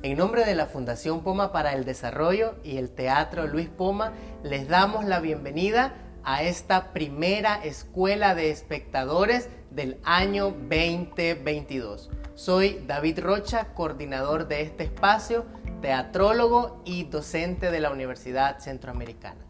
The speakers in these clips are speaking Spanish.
En nombre de la Fundación Poma para el Desarrollo y el Teatro Luis Poma, les damos la bienvenida a esta primera escuela de espectadores del año 2022. Soy David Rocha, coordinador de este espacio, teatrólogo y docente de la Universidad Centroamericana.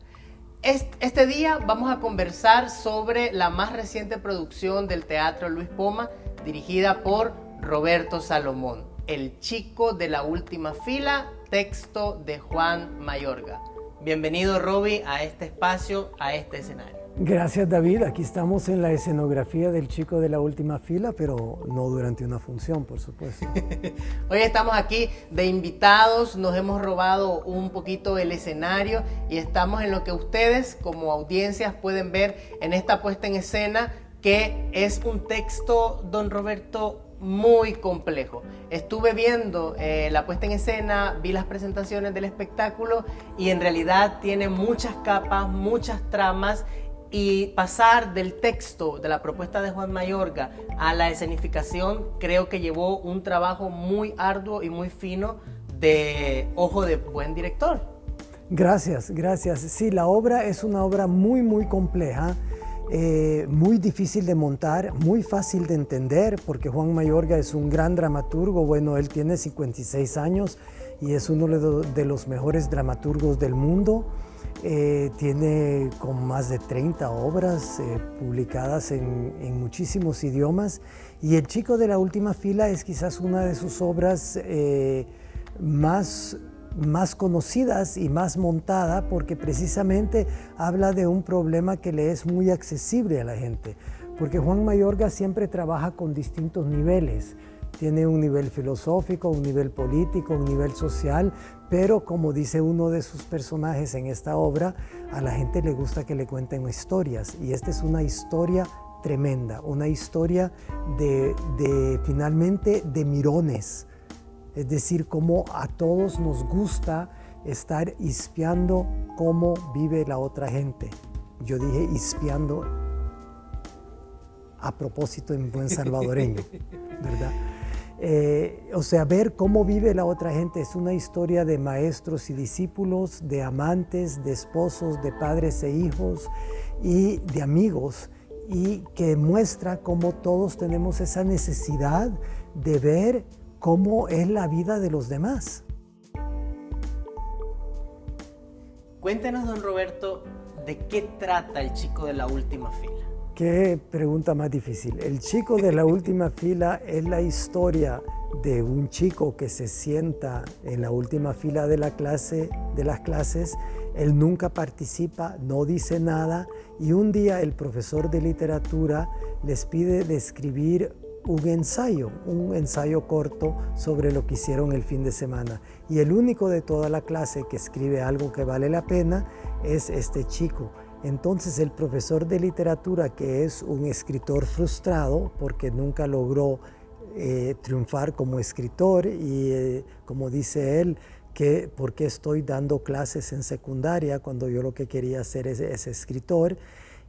Este día vamos a conversar sobre la más reciente producción del Teatro Luis Poma, dirigida por Roberto Salomón, El chico de la última fila, texto de Juan Mayorga. Bienvenido, Roby, a este espacio, a este escenario. Gracias, David. Aquí estamos en la escenografía del chico de la última fila, pero no durante una función, por supuesto. Hoy estamos aquí de invitados, nos hemos robado un poquito el escenario y estamos en lo que ustedes como audiencias pueden ver en esta puesta en escena, que es un texto, don Roberto, muy complejo. Estuve viendo la puesta en escena, vi las presentaciones del espectáculo y en realidad tiene muchas capas, muchas tramas, y pasar del texto de la propuesta de Juan Mayorga a la escenificación creo que llevó un trabajo muy arduo y muy fino de ojo de buen director. Gracias, gracias. Sí, la obra es una obra muy compleja. Muy difícil de montar, muy fácil de entender, porque Juan Mayorga es un gran dramaturgo. Bueno, él tiene 56 años y es uno de los mejores dramaturgos del mundo. Tiene con más de 30 obras publicadas en muchísimos idiomas, y El chico de la última fila es quizás una de sus obras más conocidas y más montada, porque precisamente habla de un problema que le es muy accesible a la gente, porque Juan Mayorga siempre trabaja con distintos niveles. Tiene un nivel filosófico, un nivel político, un nivel social, pero como dice uno de sus personajes en esta obra, a la gente le gusta que le cuenten historias, y esta es una historia tremenda, una historia finalmente de mirones. Es decir, cómo a todos nos gusta estar espiando cómo vive la otra gente. Yo dije espiando a propósito en buen salvadoreño, ¿verdad? O sea, ver cómo vive la otra gente. Es una historia de maestros y discípulos, de amantes, de esposos, de padres e hijos y de amigos, y que muestra cómo todos tenemos esa necesidad de ver cómo es la vida de los demás. Cuéntenos, don Roberto, ¿de qué trata El chico de la última fila? Qué pregunta más difícil. El chico de la última fila es la historia de un chico que se sienta en la última fila de las clases. Él nunca participa, no dice nada, y un día el profesor de literatura les pide de escribir un ensayo corto sobre lo que hicieron el fin de semana. Y el único de toda la clase que escribe algo que vale la pena es este chico. Entonces el profesor de literatura, que es un escritor frustrado porque nunca logró triunfar como escritor, y como dice él, que por qué estoy dando clases en secundaria cuando yo lo que quería hacer es escritor.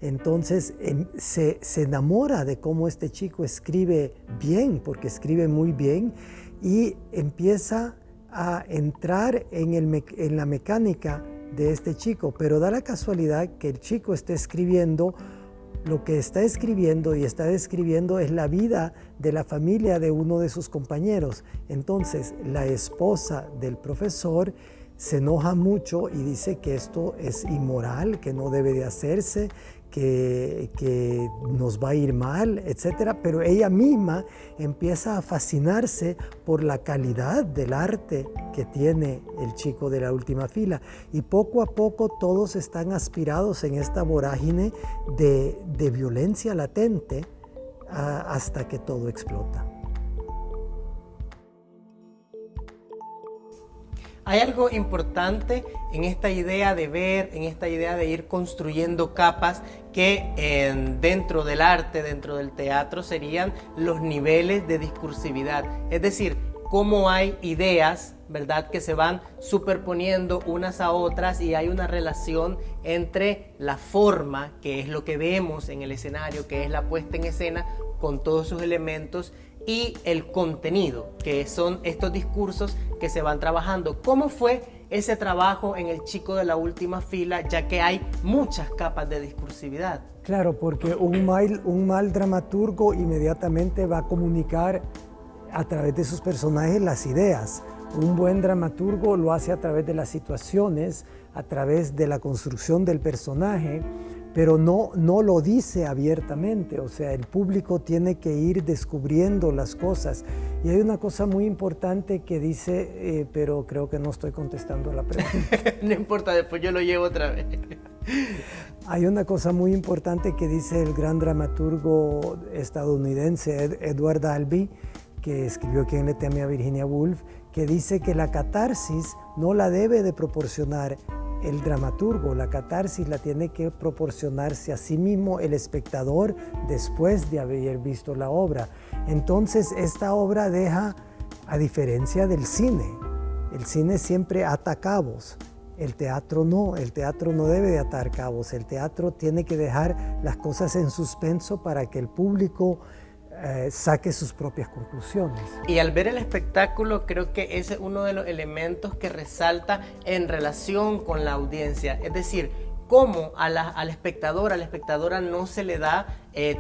Entonces se enamora de cómo este chico escribe bien, porque escribe muy bien, y empieza a entrar en la mecánica de este chico. Pero da la casualidad que el chico está escribiendo, lo que está escribiendo y está describiendo es la vida de la familia de uno de sus compañeros. Entonces la esposa del profesor se enoja mucho y dice que esto es inmoral, que no debe de hacerse, que nos va a ir mal, etc. Pero ella misma empieza a fascinarse por la calidad del arte que tiene el chico de la última fila. Y poco a poco todos están aspirados en esta vorágine de violencia latente hasta que todo explota. Hay algo importante en esta idea de ver, en esta idea de ir construyendo capas que dentro del arte, dentro del teatro, serían los niveles de discursividad. Es decir, cómo hay ideas, ¿verdad?, que se van superponiendo unas a otras, y hay una relación entre la forma, que es lo que vemos en el escenario, que es la puesta en escena con todos sus elementos, y el contenido, que son estos discursos que se van trabajando. ¿Cómo fue ese trabajo en El chico de la última fila, ya que hay muchas capas de discursividad? Claro, porque un mal dramaturgo inmediatamente va a comunicar a través de sus personajes las ideas. Un buen dramaturgo lo hace a través de las situaciones, a través de la construcción del personaje, pero no lo dice abiertamente. O sea, el público tiene que ir descubriendo las cosas. Y hay una cosa muy importante que dice, pero creo que no estoy contestando la pregunta. No importa, después yo lo llevo otra vez. Hay una cosa muy importante que dice el gran dramaturgo estadounidense Edward Albee, que escribió Quien le teme a Virginia Woolf, que dice que la catarsis no la debe de proporcionar el dramaturgo, la catarsis la tiene que proporcionarse a sí mismo el espectador después de haber visto la obra. Entonces esta obra deja, a diferencia del cine, el cine siempre ata cabos, el teatro no debe de atar cabos, el teatro tiene que dejar las cosas en suspenso para que el público saque sus propias conclusiones. Y al ver el espectáculo, creo que ese es uno de los elementos que resalta en relación con la audiencia. Es decir, cómo al espectador, a la espectadora no se le da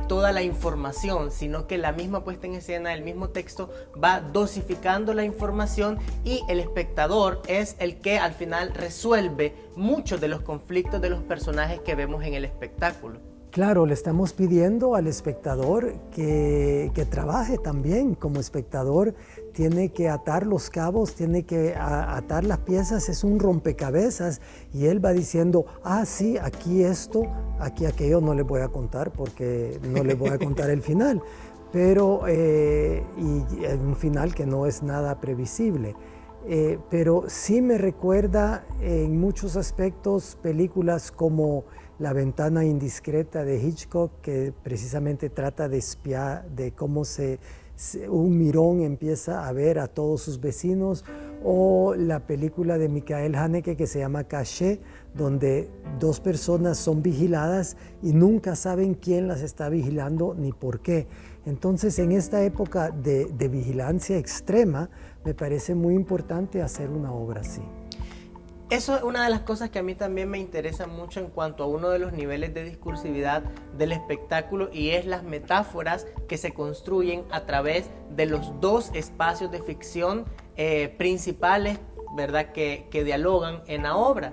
toda la información, sino que la misma puesta en escena, el mismo texto va dosificando la información y el espectador es el que al final resuelve muchos de los conflictos de los personajes que vemos en el espectáculo. Claro, le estamos pidiendo al espectador que trabaje también como espectador, tiene que atar los cabos, tiene que atar las piezas, es un rompecabezas y él va diciendo, sí, aquí esto, aquí aquello no le voy a contar porque no le voy a contar el final, pero y un final que no es nada previsible. Pero sí me recuerda en muchos aspectos películas como La ventana indiscreta de Hitchcock, que precisamente trata de espiar, de cómo un mirón empieza a ver a todos sus vecinos, o la película de Michael Haneke que se llama Caché, donde dos personas son vigiladas y nunca saben quién las está vigilando ni por qué. Entonces, en esta época de vigilancia extrema, me parece muy importante hacer una obra así. Eso es una de las cosas que a mí también me interesa mucho en cuanto a uno de los niveles de discursividad del espectáculo, y es las metáforas que se construyen a través de los dos espacios de ficción principales, ¿verdad? Que dialogan en la obra.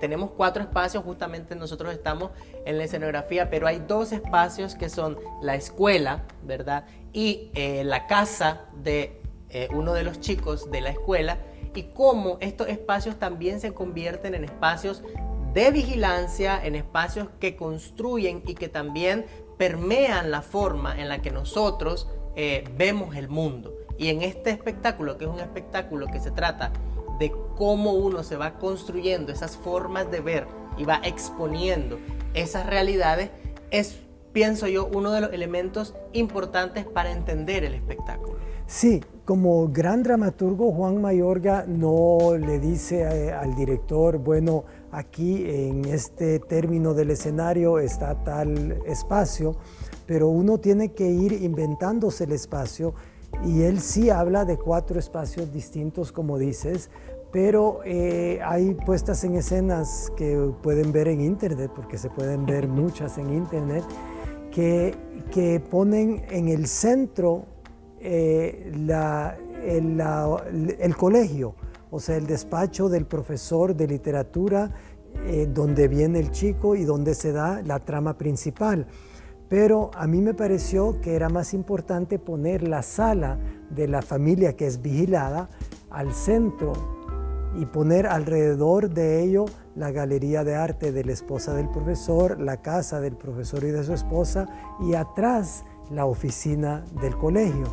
Tenemos 4 espacios, justamente nosotros estamos en la escenografía, pero hay 2 espacios que son la escuela, ¿verdad? Y la casa de uno de los chicos de la escuela, y cómo estos espacios también se convierten en espacios de vigilancia, en espacios que construyen y que también permean la forma en la que nosotros vemos el mundo. Y en este espectáculo, que es un espectáculo que se trata de cómo uno se va construyendo esas formas de ver y va exponiendo esas realidades, es, pienso yo, uno de los elementos importantes para entender el espectáculo. Sí, como gran dramaturgo, Juan Mayorga no le dice al director, bueno, aquí en este término del escenario está tal espacio, pero uno tiene que ir inventándose el espacio, y él sí habla de 4 espacios distintos, como dices, pero hay puestas en escenas que pueden ver en internet, porque se pueden ver muchas en internet, que ponen en el centro el colegio, o sea, el despacho del profesor de literatura, donde viene el chico y donde se da la trama principal. Pero a mí me pareció que era más importante poner la sala de la familia que es vigilada al centro y poner alrededor de ello la galería de arte de la esposa del profesor, la casa del profesor y de su esposa, y atrás la oficina del colegio.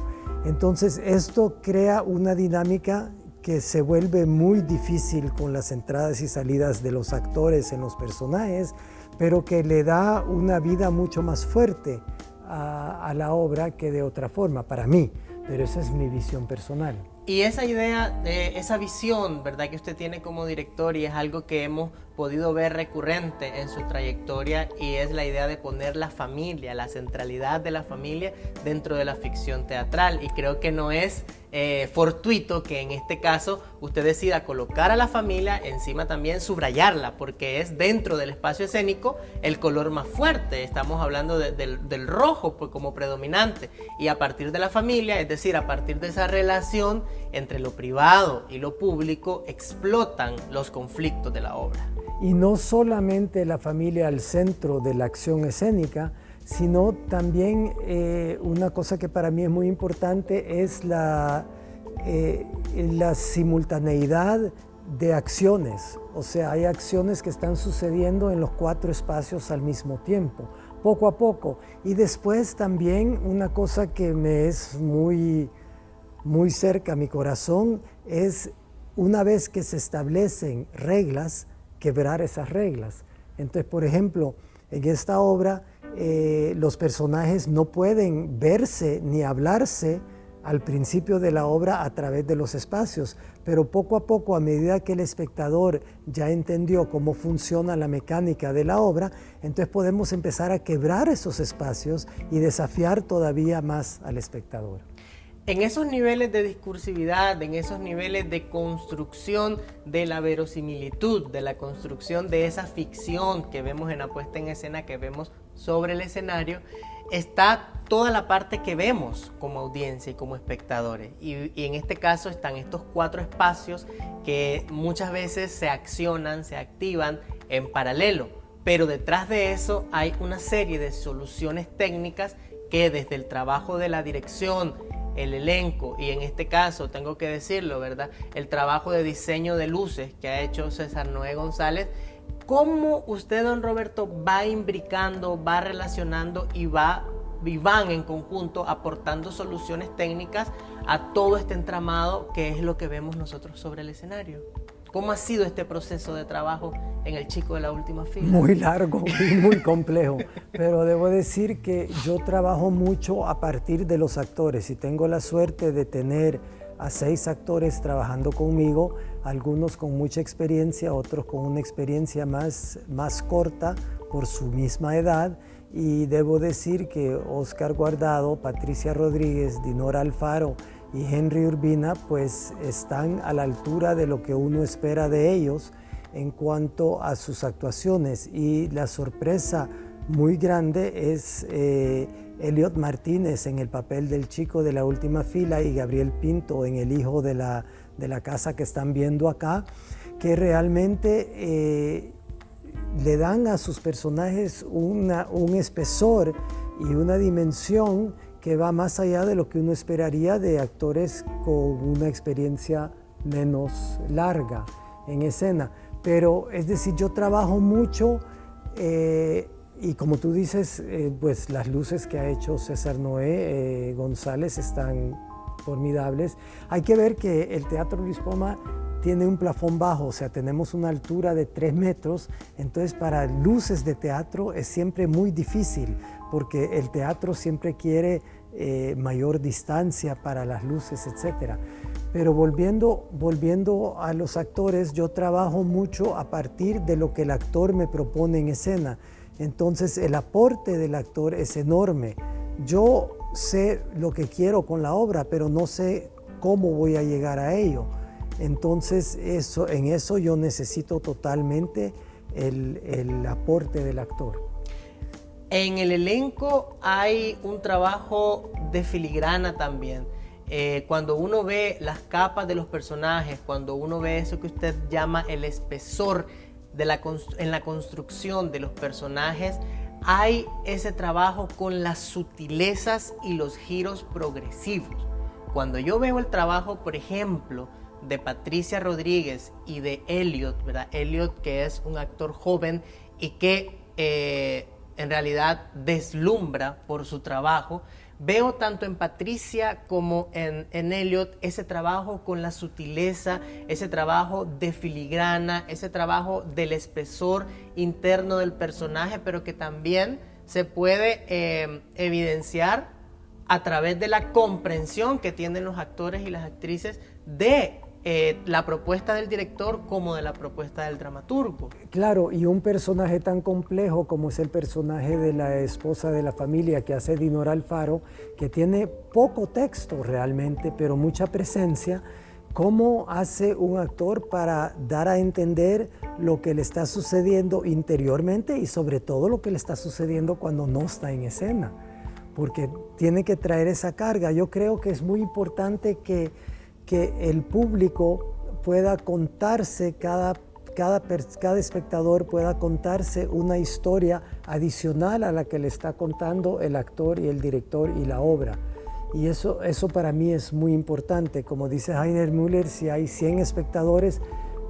Entonces esto crea una dinámica que se vuelve muy difícil con las entradas y salidas de los actores en los personajes, pero que le da una vida mucho más fuerte a la obra que de otra forma, para mí, pero esa es mi visión personal. Y esa idea, esa visión, ¿verdad?, que usted tiene como director, y es algo que hemos podido ver recurrente en su trayectoria, y es la idea de poner la familia, la centralidad de la familia dentro de la ficción teatral. Y creo que no es fortuito que en este caso usted decida colocar a la familia, encima también subrayarla, porque es dentro del espacio escénico el color más fuerte. Estamos hablando del rojo pues, como predominante, y a partir de la familia, es decir, a partir de esa relación entre lo privado y lo público, explotan los conflictos de la obra. Y no solamente la familia al centro de la acción escénica, sino también una cosa que para mí es muy importante es la simultaneidad de acciones. O sea, hay acciones que están sucediendo en los 4 espacios al mismo tiempo, poco a poco. Y después también una cosa que me es muy cerca a mi corazón es, una vez que se establecen reglas, quebrar esas reglas. Entonces, por ejemplo, en esta obra los personajes no pueden verse ni hablarse al principio de la obra a través de los espacios, pero poco a poco, a medida que el espectador ya entendió cómo funciona la mecánica de la obra, entonces podemos empezar a quebrar esos espacios y desafiar todavía más al espectador. En esos niveles de discursividad, en esos niveles de construcción de la verosimilitud, de la construcción de esa ficción que vemos en la puesta en escena, que vemos sobre el escenario, está toda la parte que vemos como audiencia y como espectadores. Y en este caso están estos 4 espacios que muchas veces se accionan, se activan en paralelo. Pero detrás de eso hay una serie de soluciones técnicas que desde el trabajo de la dirección, el elenco, y en este caso tengo que decirlo, ¿verdad?, el trabajo de diseño de luces que ha hecho César Noé González, cómo usted, don Roberto, va imbricando, va relacionando y van en conjunto aportando soluciones técnicas a todo este entramado que es lo que vemos nosotros sobre el escenario. ¿Cómo ha sido este proceso de trabajo en El Chico de la Última Fila? Muy largo y muy complejo, pero debo decir que yo trabajo mucho a partir de los actores y tengo la suerte de tener a 6 actores trabajando conmigo, algunos con mucha experiencia, otros con una experiencia más corta por su misma edad, y debo decir que Oscar Guardado, Patricia Rodríguez, Dinora Alfaro y Henry Urbina pues están a la altura de lo que uno espera de ellos en cuanto a sus actuaciones, y la sorpresa muy grande es Elliot Martínez en el papel del chico de la última fila y Gabriel Pinto en el hijo de la casa que están viendo acá, que realmente le dan a sus personajes un espesor y una dimensión que va más allá de lo que uno esperaría de actores con una experiencia menos larga en escena. Pero es decir, yo trabajo mucho y como tú dices, pues las luces que ha hecho César Noé González están formidables. Hay que ver que el Teatro Luis Poma tiene un plafón bajo, o sea, tenemos una altura de 3 metros, entonces para luces de teatro es siempre muy difícil, porque el teatro siempre quiere mayor distancia para las luces, etc. Pero volviendo a los actores, yo trabajo mucho a partir de lo que el actor me propone en escena. Entonces el aporte del actor es enorme. Yo sé lo que quiero con la obra, pero no sé cómo voy a llegar a ello. Entonces en eso yo necesito totalmente el aporte del actor. En el elenco hay un trabajo de filigrana también. Cuando uno ve las capas de los personajes, cuando uno ve eso que usted llama el espesor en la construcción de los personajes, hay ese trabajo con las sutilezas y los giros progresivos. Cuando yo veo el trabajo, por ejemplo, de Patricia Rodríguez y de Elliot, ¿verdad? Elliot, que es un actor joven y que en realidad deslumbra por su trabajo, veo tanto en Patricia como en Elliot ese trabajo con la sutileza, ese trabajo de filigrana, ese trabajo del espesor interno del personaje, pero que también se puede evidenciar a través de la comprensión que tienen los actores y las actrices de la propuesta del director como de la propuesta del dramaturgo. Claro, y un personaje tan complejo como es el personaje de la esposa de la familia que hace Dinora Alfaro, que tiene poco texto realmente, pero mucha presencia. ¿Cómo hace un actor para dar a entender lo que le está sucediendo interiormente y sobre todo lo que le está sucediendo cuando no está en escena? Porque tiene que traer esa carga. Yo creo que es muy importante que el público pueda contarse, cada espectador pueda contarse una historia adicional a la que le está contando el actor y el director y la obra. Y eso para mí es muy importante. Como dice Heiner Müller, si hay 100 espectadores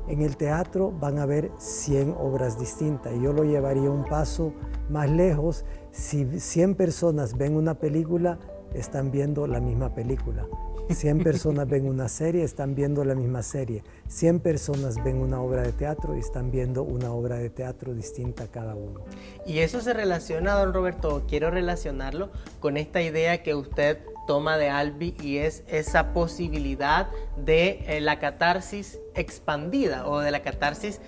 en el teatro, van a haber 100 obras distintas. Y yo lo llevaría un paso más lejos. Si 100 personas ven una película, están viendo la misma película. 100 personas ven una serie, están viendo la misma serie. 100 personas ven una obra de teatro y están viendo una obra de teatro distinta cada uno. Y eso se relaciona, don Roberto, quiero relacionarlo con esta idea que usted toma de Albi, y es esa posibilidad de la catarsis expandida o de la catarsis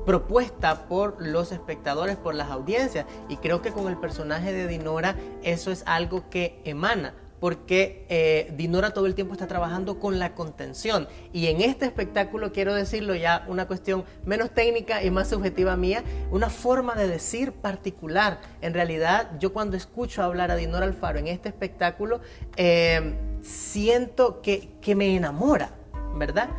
propuesta por los espectadores, por las audiencias. Y creo que con el personaje de Dinora eso es algo que emana, porque Dinora todo el tiempo está trabajando con la contención, y en este espectáculo, quiero decirlo ya, una cuestión menos técnica y más subjetiva mía, una forma de decir particular. En realidad, yo cuando escucho hablar a Dinora Alfaro en este espectáculo, siento que me enamora, ¿verdad?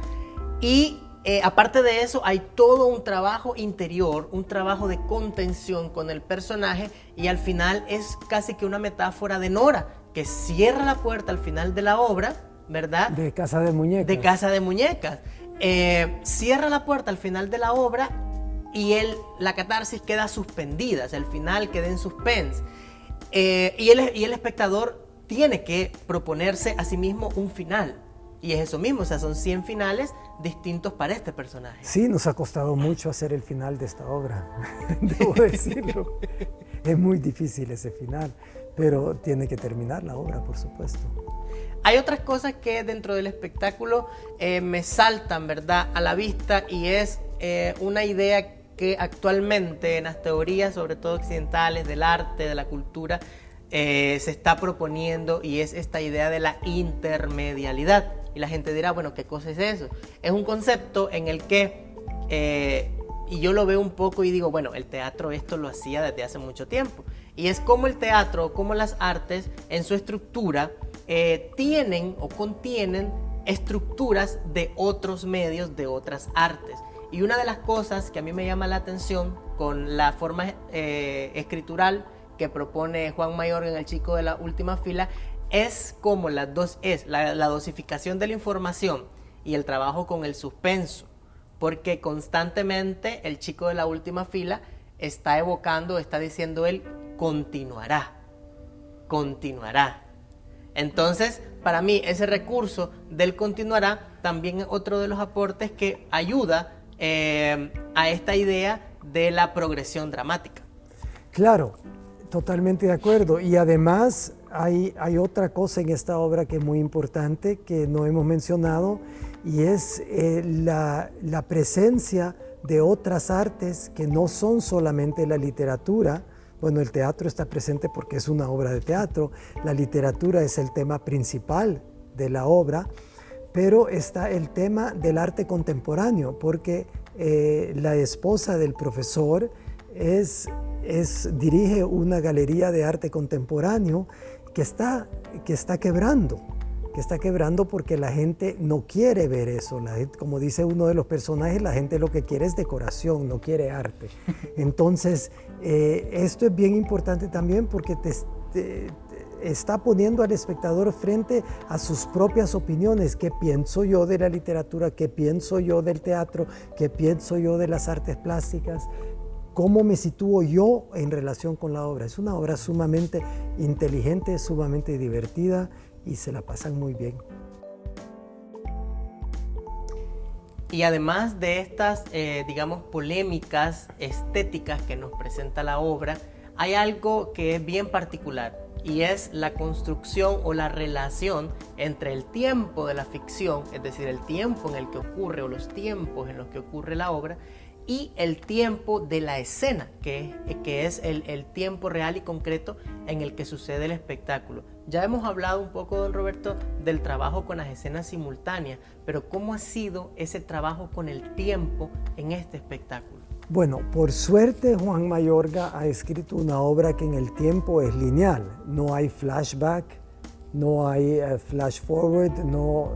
Y aparte de eso, hay todo un trabajo interior, un trabajo de contención con el personaje, y al final es casi que una metáfora de Nora, que cierra la puerta al final de la obra, ¿verdad? De Casa de Muñecas. De Casa de Muñecas. Cierra la puerta al final de la obra y la catarsis queda suspendida, o sea, el final queda en suspense. Y el espectador tiene que proponerse a sí mismo un final. Y es eso mismo, o sea, son 100 finales distintos para este personaje. Sí, nos ha costado mucho hacer el final de esta obra, debo decirlo. Es muy difícil ese final, pero tiene que terminar la obra, por supuesto. Hay otras cosas que dentro del espectáculo me saltan, ¿verdad?, a la vista, y es una idea que actualmente en las teorías, sobre todo occidentales, del arte, de la cultura, se está proponiendo, y es esta idea de la intermedialidad. Y la gente dirá, bueno, ¿qué cosa es eso? Es un concepto en el que, y yo lo veo un poco y digo, bueno, el teatro esto lo hacía desde hace mucho tiempo. Y es como el teatro, como las artes, en su estructura, tienen o contienen estructuras de otros medios, de otras artes. Y una de las cosas que a mí me llama la atención con la forma escritural que propone Juan Mayorga en El chico de la última fila, es como la dosificación de la información y el trabajo con el suspenso, porque constantemente el chico de la última fila está evocando, está diciendo él, continuará. Entonces, para mí, ese recurso del continuará también es otro de los aportes que ayuda a esta idea de la progresión dramática. Claro, totalmente de acuerdo. Y además hay otra cosa en esta obra que es muy importante, que no hemos mencionado, y es la presencia de otras artes que no son solamente la literatura. Bueno, el teatro está presente porque es una obra de teatro, la literatura es el tema principal de la obra, pero está el tema del arte contemporáneo, porque la esposa del profesor dirige una galería de arte contemporáneo que está quebrando porque la gente no quiere ver eso. Como dice uno de los personajes, la gente lo que quiere es decoración, no quiere arte. Entonces, esto es bien importante también porque te está poniendo al espectador frente a sus propias opiniones. ¿Qué pienso yo de la literatura? ¿Qué pienso yo del teatro? ¿Qué pienso yo de las artes plásticas? ¿Cómo me sitúo yo en relación con la obra? Es una obra sumamente inteligente, sumamente divertida, y se la pasan muy bien. Y además de estas, digamos, polémicas estéticas que nos presenta la obra, hay algo que es bien particular, y es la construcción o la relación entre el tiempo de la ficción, es decir, el tiempo en el que ocurre o los tiempos en los que ocurre la obra, y el tiempo de la escena, que es el tiempo real y concreto en el que sucede el espectáculo. Ya hemos hablado un poco, don Roberto, del trabajo con las escenas simultáneas, pero ¿cómo ha sido ese trabajo con el tiempo en este espectáculo? Bueno, por suerte Juan Mayorga ha escrito una obra que en el tiempo es lineal. No hay flashback, no hay flash forward, no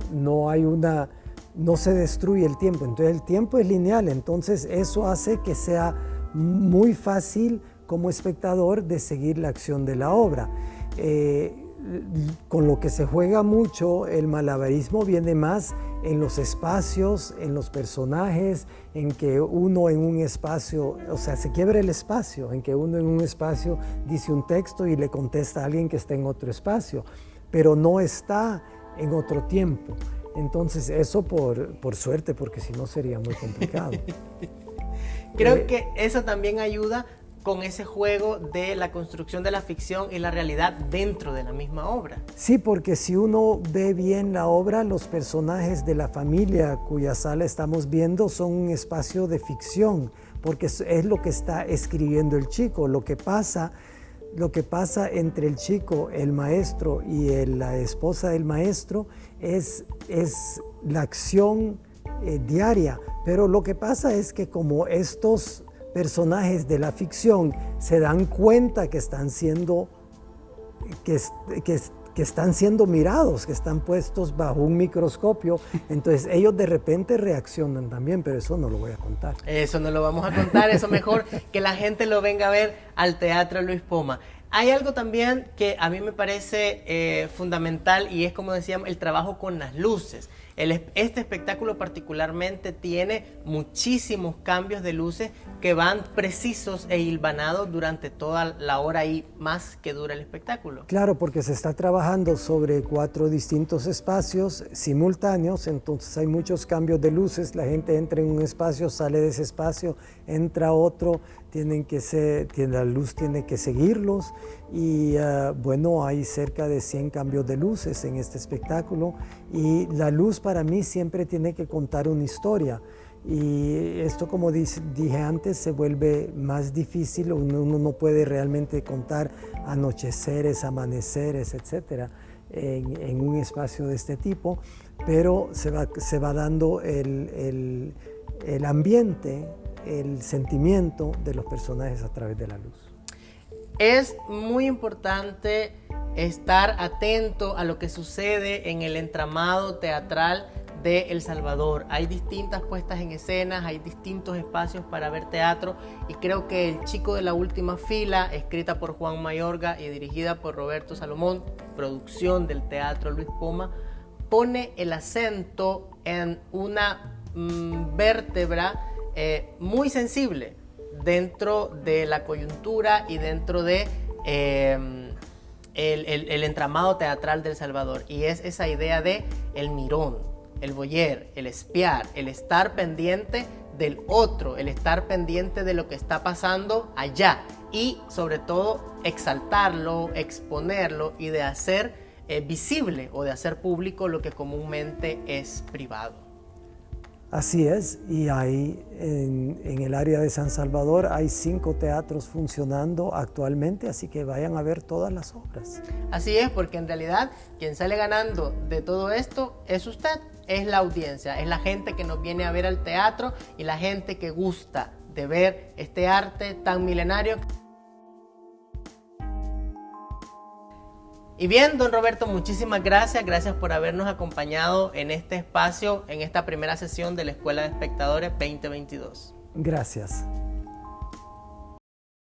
se destruye el tiempo. Entonces el tiempo es lineal, entonces eso hace que sea muy fácil como espectador de seguir la acción de la obra. Con lo que se juega mucho, el malabarismo viene más en los espacios, en los personajes, en que uno en un espacio, o sea, se quiebra el espacio, en que uno en un espacio dice un texto y le contesta a alguien que está en otro espacio, pero no está en otro tiempo. Entonces eso por suerte, porque si no sería muy complicado. Creo que eso también ayuda con ese juego de la construcción de la ficción y la realidad dentro de la misma obra. Sí, porque si uno ve bien la obra, los personajes de la familia cuya sala estamos viendo son un espacio de ficción, porque es lo que está escribiendo el chico. Lo que pasa entre el chico, el maestro y la esposa del maestro es la acción diaria. Pero lo que pasa es que como estos personajes de la ficción se dan cuenta que están siendo mirados, que están puestos bajo un microscopio, entonces ellos de repente reaccionan también, pero eso no lo voy a contar. Eso no lo vamos a contar, eso mejor que la gente lo venga a ver al Teatro Luis Poma. Hay algo también que a mí me parece fundamental y es, como decíamos, el trabajo con las luces. Este espectáculo particularmente tiene muchísimos cambios de luces que van precisos e hilvanados durante toda la hora y más que dura el espectáculo. Claro, porque se está trabajando sobre 4 distintos espacios simultáneos, entonces hay muchos cambios de luces. La gente entra en un espacio, sale de ese espacio, entra a otro, la luz tiene que seguirlos y bueno, hay cerca de 100 cambios de luces en este espectáculo y la luz para mí siempre tiene que contar una historia y esto, como dije antes, se vuelve más difícil. Uno no puede realmente contar anocheceres, amaneceres, etcétera, en un espacio de este tipo, pero se va dando el ambiente, el sentimiento de los personajes a través de la luz. Es muy importante estar atento a lo que sucede en el entramado teatral de El Salvador. Hay distintas puestas en escenas, hay distintos espacios para ver teatro y creo que El Chico de la Última Fila, escrita por Juan Mayorga y dirigida por Roberto Salomón, producción del Teatro Luis Poma, pone el acento en una vértebra muy sensible dentro de la coyuntura y dentro de el entramado teatral del Salvador, y es esa idea de el mirón, el voyeur, el espiar, el estar pendiente del otro, el estar pendiente de lo que está pasando allá y sobre todo exaltarlo, exponerlo y de hacer visible o de hacer público lo que comúnmente es privado. Así es, y hay en el área de San Salvador hay 5 teatros funcionando actualmente, así que vayan a ver todas las obras. Así es, porque en realidad quien sale ganando de todo esto es usted, es la audiencia, es la gente que nos viene a ver al teatro y la gente que gusta de ver este arte tan milenario. Y bien, don Roberto, muchísimas gracias. Gracias por habernos acompañado en este espacio, en esta primera sesión de la Escuela de Espectadores 2022. Gracias.